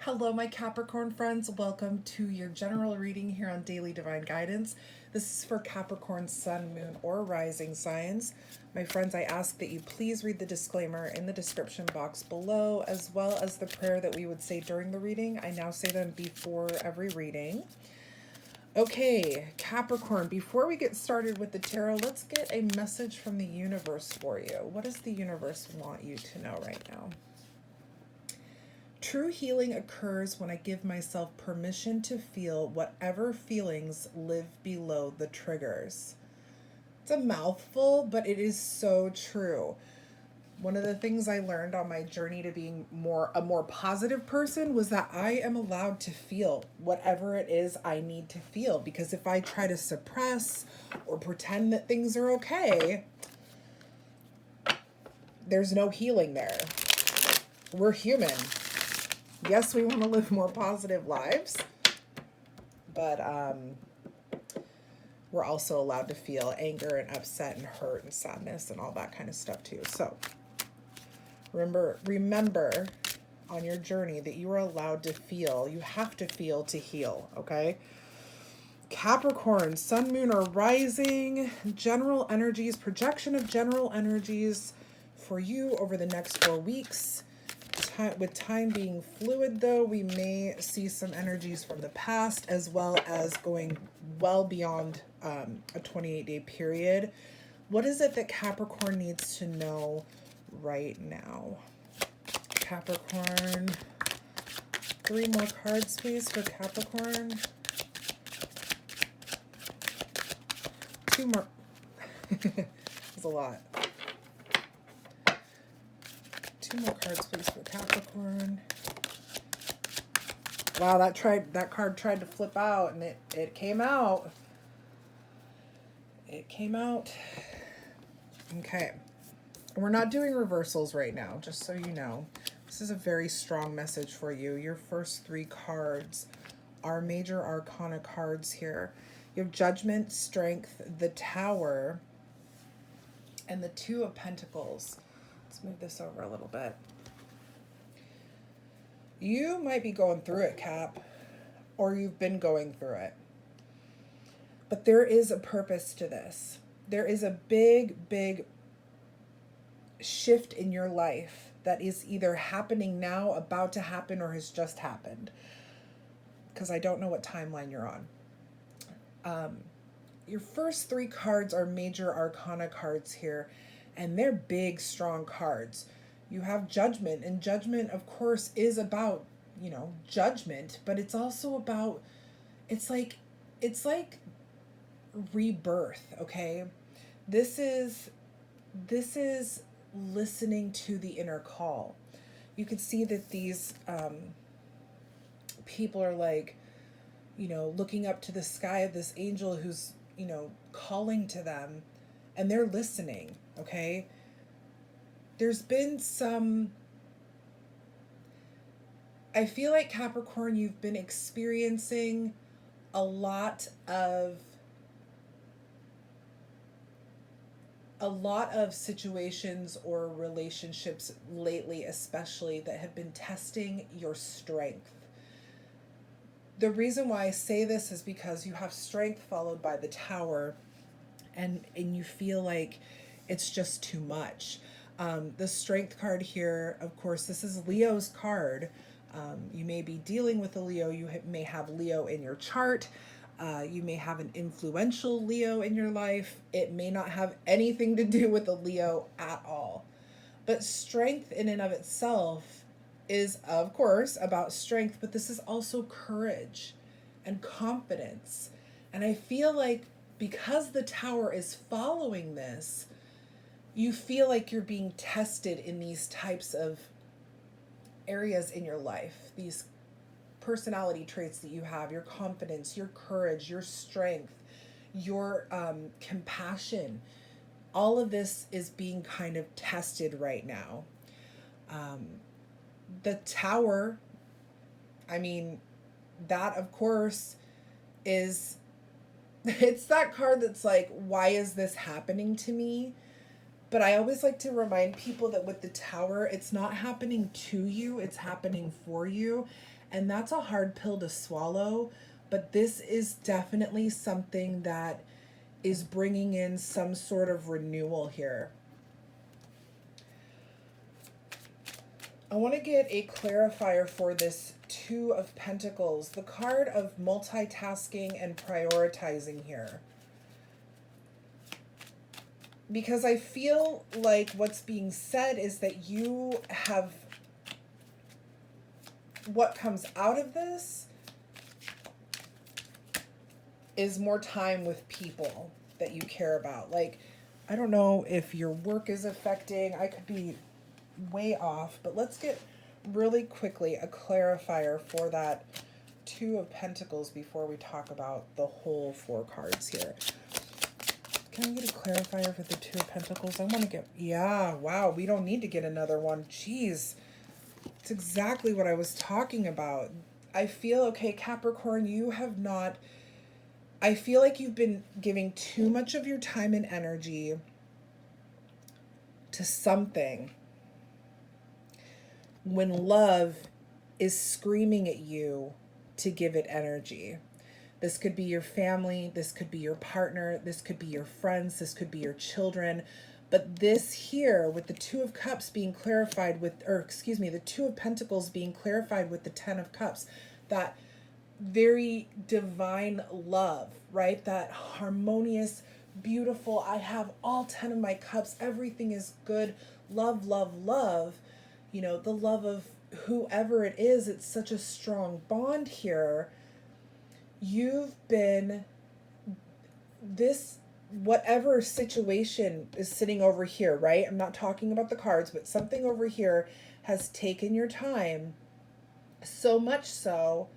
Hello, my Capricorn friends. Welcome to your general reading here on Daily Divine Guidance. This is for Capricorn, Sun, Moon, or Rising signs. My friends, I ask that you please read the disclaimer in the description box below, as well as the prayer that we would say during the reading. I now say them before every reading. Okay, Capricorn, before we get started with the tarot, let's get a message from the universe for you. What does the universe want you to know right now? True healing occurs when I give myself permission to feel whatever feelings live below the triggers. It's a mouthful, but it is so true. One of the things I learned on my journey to being a more positive person was that I am allowed to feel whatever it is I need to feel, because if I try to suppress or pretend that things are okay, there's no healing there. We're human. Yes, we want to live more positive lives, but we're also allowed to feel anger and upset and hurt and sadness and all that kind of stuff too. So remember on your journey that you are allowed to feel. You have to feel to heal, okay? Capricorn, Sun, Moon, or Rising, general energies, projection of general energies for you over the next 4 weeks. With time being fluid, though, we may see some energies from the past, as well as going well beyond a 28-day period. What is it that Capricorn needs to know right now? Capricorn, 3 more cards, please, for Capricorn. 2 more. That's a lot. 2 more cards, please, for Capricorn. Wow, that card tried to flip out, and it came out. It came out. Okay. We're not doing reversals right now, just so you know. This is a very strong message for you. Your first 3 cards are major arcana cards here. You have Judgment, Strength, the Tower, and the 2 of Pentacles. Let's move this over a little bit. You might be going through it, Cap, or you've been going through it. But there is a purpose to this. There is a big, big shift in your life that is either happening now, about to happen, or has just happened. Because I don't know what timeline you're on. Your first 3 cards are major arcana cards here, and they're big, strong cards. You have Judgment, and Judgment, of course, is about, judgment, but it's also about, it's like rebirth, okay? This is listening to the inner call. You can see that these people are like, looking up to the sky of this angel who's, calling to them, and they're listening, okay? There's been I feel like, Capricorn, you've been experiencing a lot of situations or relationships lately, especially, that have been testing your strength. The reason why I say this is because you have Strength followed by the Tower, and you feel like it's just too much. The Strength card here, of course, this is Leo's card. You may be dealing with a Leo. You may have Leo in your chart. You may have an influential Leo in your life. It may not have anything to do with a Leo at all. But strength in and of itself is, of course, about strength, but this is also courage and confidence. And I feel like because the Tower is following this, you feel like you're being tested in these types of areas in your life, these personality traits that you have, your confidence, your courage, your strength, your compassion. All of this is being kind of tested right now. The Tower, I mean, that, of course, is, it's that card that's like, why is this happening to me? But I always like to remind people that with the Tower, it's not happening to you, it's happening for you. And that's a hard pill to swallow. But this is definitely something that is bringing in some sort of renewal here. I want to get a clarifier for this Two of Pentacles, the card of multitasking and prioritizing here. Because I feel like what's being said is that you have, what comes out of this is more time with people that you care about. Like, I don't know if your work is affecting, I could be way off, but let's get really quickly a clarifier for that Two of Pentacles before we talk about the whole 4 cards here. Can I get a clarifier for the Two of Pentacles? I want to get, yeah, wow, we don't need to get another one. Jeez, it's exactly what I was talking about. I feel, okay, Capricorn, you have not, I feel like you've been giving too much of your time and energy to something when love is screaming at you to give it energy. This could be your family, this could be your partner, this could be your friends, this could be your children. But this here, with the Two of Cups being clarified with, or excuse me, the Two of Pentacles being clarified with the Ten of Cups, that very divine love, right? That harmonious, beautiful, I have all 10 of my cups, everything is good, love, love, love. You know, the love of whoever it is, it's such a strong bond here. You've been, this, whatever situation is sitting over here, right? I'm not talking about the cards, but something over here has taken your time, so much so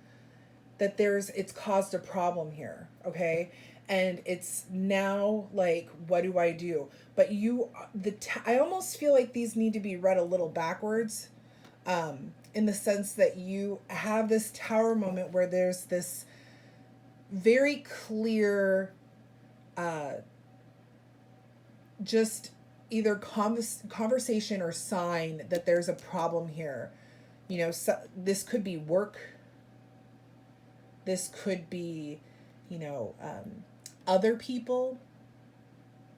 that it's caused a problem here, okay? And it's now like, what do I do? But I almost feel like these need to be read a little backwards, in the sense that you have this Tower moment where there's this very clear, just either conversation or sign that there's a problem here. You know, so this could be work. This could be, you know, other people,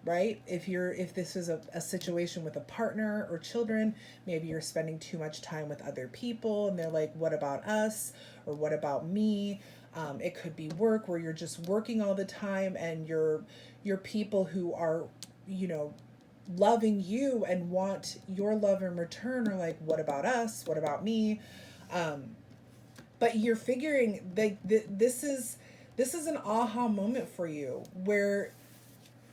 right? If this is a situation with a partner or children, maybe you're spending too much time with other people and they're like, what about us? Or what about me? It could be work where you're just working all the time and your people who are, you know, loving you and want your love in return are like, what about us? What about me? But you're figuring that this is an aha moment for you where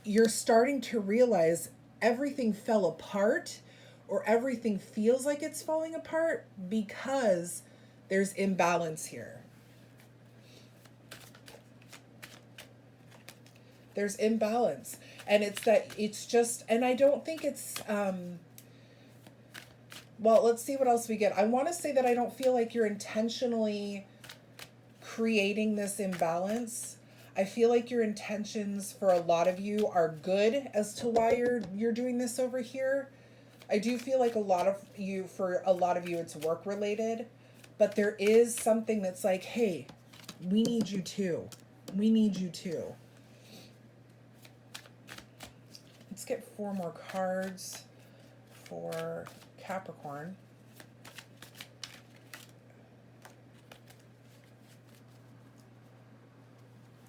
you're starting to realize everything fell apart, or everything feels like it's falling apart because there's imbalance here. There's imbalance. And it's just, and I don't think it's, well, let's see what else we get. I want to say that I don't feel like you're intentionally creating this imbalance. I feel like your intentions for a lot of you are good as to why you're doing this over here. I do feel like for a lot of you, it's work related, but there is something that's like, hey, we need you too. We need you too. Let's get 4 more cards for Capricorn.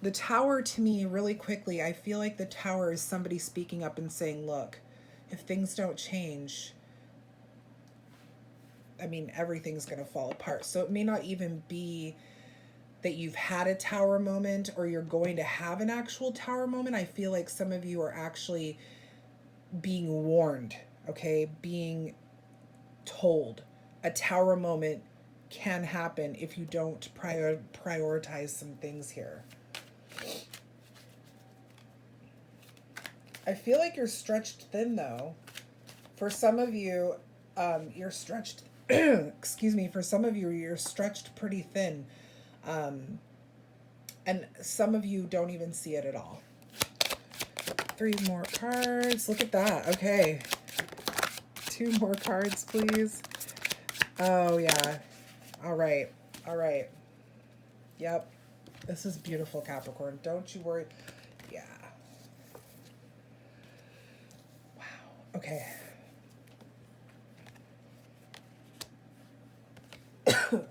The Tower, to me, really quickly, I feel like the Tower is somebody speaking up and saying, look, if things don't change, I mean, everything's going to fall apart. So it may not even be that you've had a Tower moment or you're going to have an actual Tower moment. I feel like some of you are actually being warned, okay? Being told a Tower moment can happen if you don't prioritize some things here. I feel like you're stretched thin, though. For some of you, you're stretched, excuse me, for some of you, you're stretched pretty thin. And some of you don't even see it at all. 3 more cards. Look at that. Okay. 2 more cards, please. Oh, yeah. All right. All right. Yep. This is beautiful, Capricorn. Don't you worry. Yeah. Wow. Okay.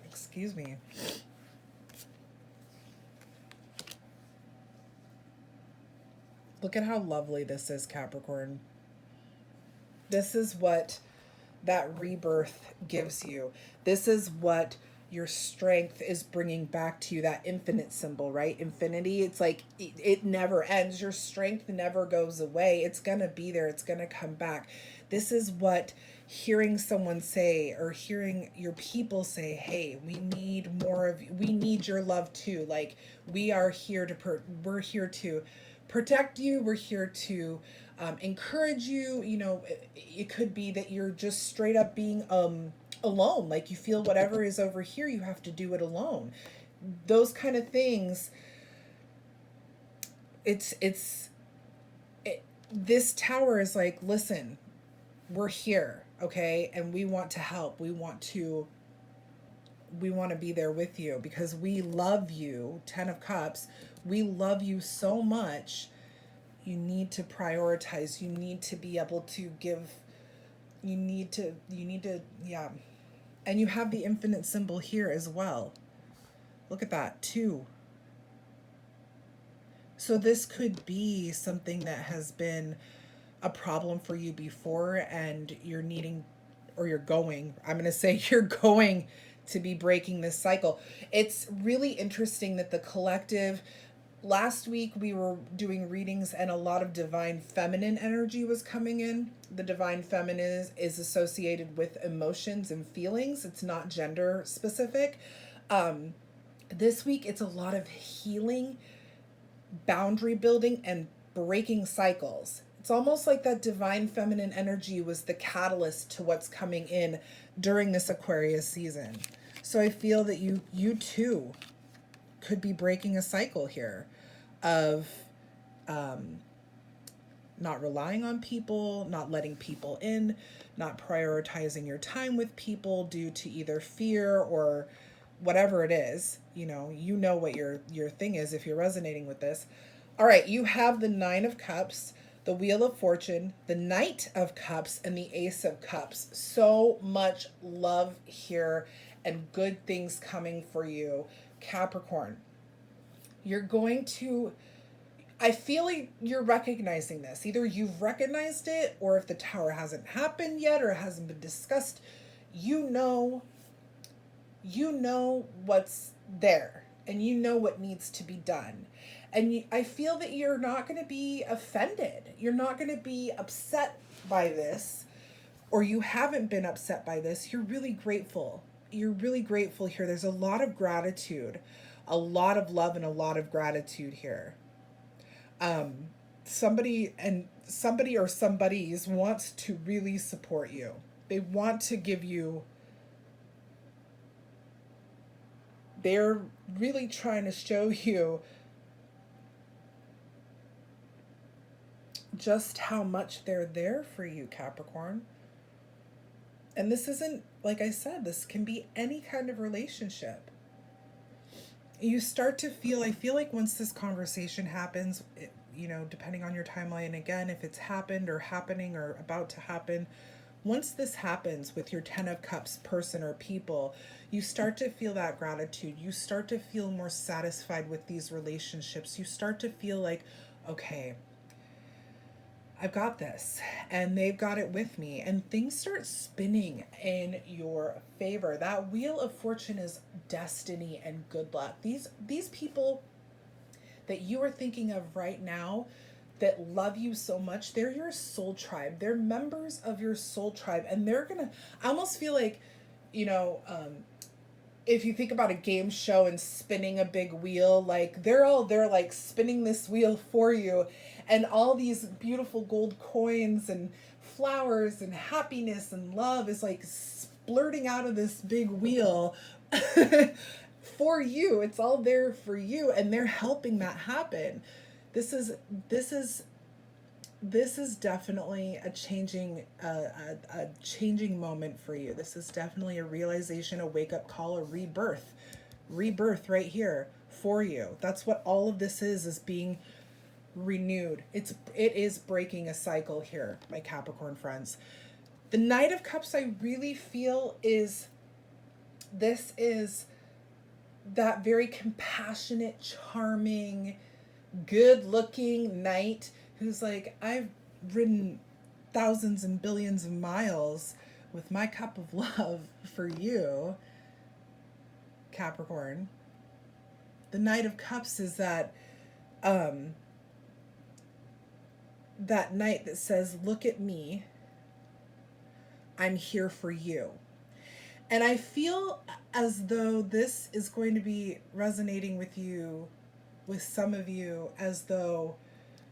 Excuse me. Look at how lovely this is, Capricorn. This is what that rebirth gives you. This is what your strength is bringing back to you, that infinite symbol, right? Infinity, it's like it never ends. Your strength never goes away. It's going to be there. It's going to come back. This is what hearing someone say, or hearing your people say, hey, we need more of you. We need your love too. Like, we are here to we're here to protect you. We're here to encourage you. You know, it could be that you're just straight up being alone. Like, you feel whatever is over here, you have to do it alone. Those kind of things. This tower is like, listen, we're here, okay, and we want to help. We want to be there with you because we love you. 10 of Cups, we love you so much. You need to prioritize. You need to be able to give. You need to, yeah. And you have the infinite symbol here as well. Look at that, 2. So this could be something that has been a problem for you before, and you're needing, or you're going, I'm going to say you're going to be breaking this cycle. It's really interesting that the collective, last week we were doing readings and a lot of divine feminine energy was coming in. The divine feminine is associated with emotions and feelings. It's not gender specific. This week it's a lot of healing, boundary building, and breaking cycles. It's almost like that divine feminine energy was the catalyst to what's coming in during this Aquarius season. So I feel that you too could be breaking a cycle here of not relying on people, not letting people in, not prioritizing your time with people due to either fear or whatever it is. You know what your thing is if you're resonating with this. All right, you have the 9 of Cups, the Wheel of Fortune, the Knight of Cups, and the Ace of Cups. So much love here and good things coming for you, Capricorn. You're going to, I feel like you're recognizing this. Either you've recognized it, or if the tower hasn't happened yet or hasn't been discussed, you know what's there and you know what needs to be done. And I feel that you're not going to be offended. You're not going to be upset by this, or you haven't been upset by this. You're really grateful. You're really grateful here. There's a lot of gratitude, a lot of love, and a lot of gratitude here. Somebody or somebody's wants to really support you. They want to give you, they're really trying to show you just how much they're there for you, Capricorn. And this isn't, like I said, this can be any kind of relationship. You start to feel, I feel like once this conversation happens, depending on your timeline, again, if it's happened or happening or about to happen, once this happens with your 10 of Cups person or people, you start to feel that gratitude. You start to feel more satisfied with these relationships. You start to feel like, okay, I've got this, and they've got it with me, and things start spinning in your favor. That Wheel of Fortune is destiny and good luck. These people that you are thinking of right now that love you so much, they're your soul tribe. They're members of your soul tribe, and they're gonna, I almost feel like, if you think about a game show and spinning a big wheel, like they're like spinning this wheel for you, and all these beautiful gold coins and flowers and happiness and love is like splurting out of this big wheel for you. It's all there for you, and they're helping that happen. This is this is definitely a changing moment for you. This is definitely a realization, a wake up call, a rebirth right here for you. That's what all of this is being renewed. It is breaking a cycle here, my Capricorn friends. The Knight of Cups, I really feel is this is that very compassionate, charming, good looking knight who's like, I've ridden thousands and billions of miles with my cup of love for you, Capricorn. The Knight of Cups is that knight that says, look at me, I'm here for you. And I feel as though this is going to be resonating with you, with some of you, as though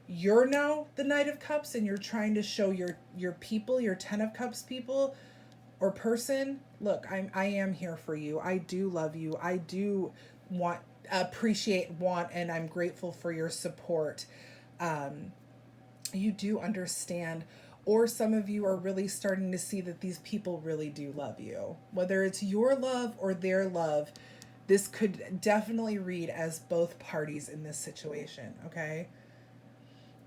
you're now the Knight of Cups and you're trying to show your people, your Ten of Cups people or person, look, I am here for you. I do love you. I do want, and I'm grateful for your support. You do understand. Or some of you are really starting to see that these people really do love you. Whether it's your love or their love, this could definitely read as both parties in this situation, okay?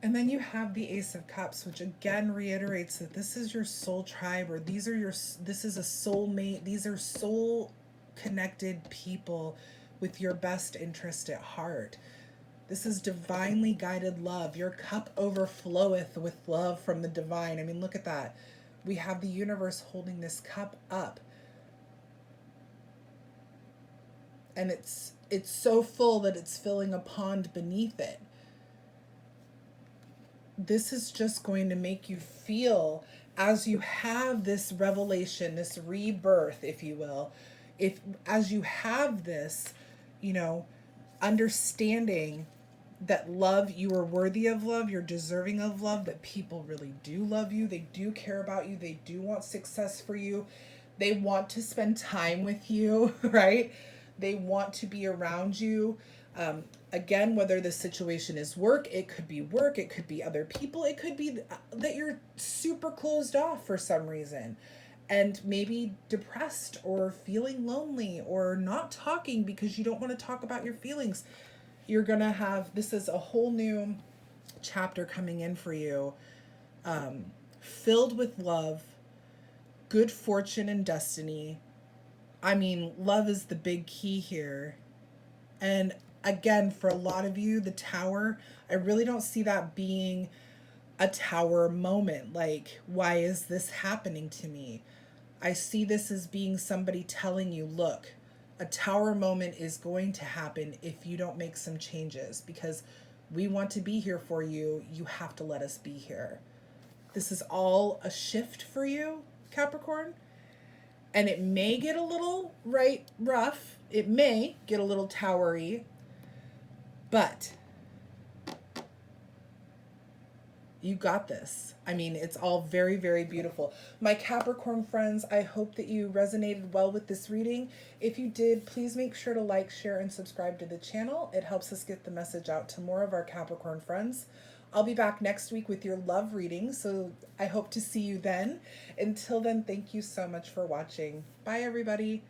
And then you have the Ace of Cups, which again reiterates that this is your soul tribe, or this is a soulmate. These are soul connected people with your best interest at heart. This is divinely guided love. Your cup overfloweth with love from the divine. I mean, look at that. We have the universe holding this cup up. And it's so full that it's filling a pond beneath it. This is just going to make you feel, as you have this revelation, this rebirth, if you will, as you have this, understanding that love, you are worthy of love, you're deserving of love, that people really do love you, they do care about you, they do want success for you, they want to spend time with you, right? They want to be around you. Again, whether the situation is work, it could be other people, it could be that you're super closed off for some reason and maybe depressed or feeling lonely or not talking because you don't want to talk about your feelings. You're going to have, this is a whole new chapter coming in for you, filled with love, good fortune and destiny. I mean, love is the big key here. And again, for a lot of you, the Tower, I really don't see that being a Tower moment. Like, why is this happening to me? I see this as being somebody telling you, look, a Tower moment is going to happen if you don't make some changes, because we want to be here for you. You have to let us be here. This is all a shift for you, Capricorn. And it may get a little rough. It may get a little towery, but you got this. I mean, it's all very, very beautiful. My Capricorn friends, I hope that you resonated well with this reading. If you did, please make sure to like, share, and subscribe to the channel. It helps us get the message out to more of our Capricorn friends. I'll be back next week with your love reading, so I hope to see you then. Until then, thank you so much for watching. Bye, everybody.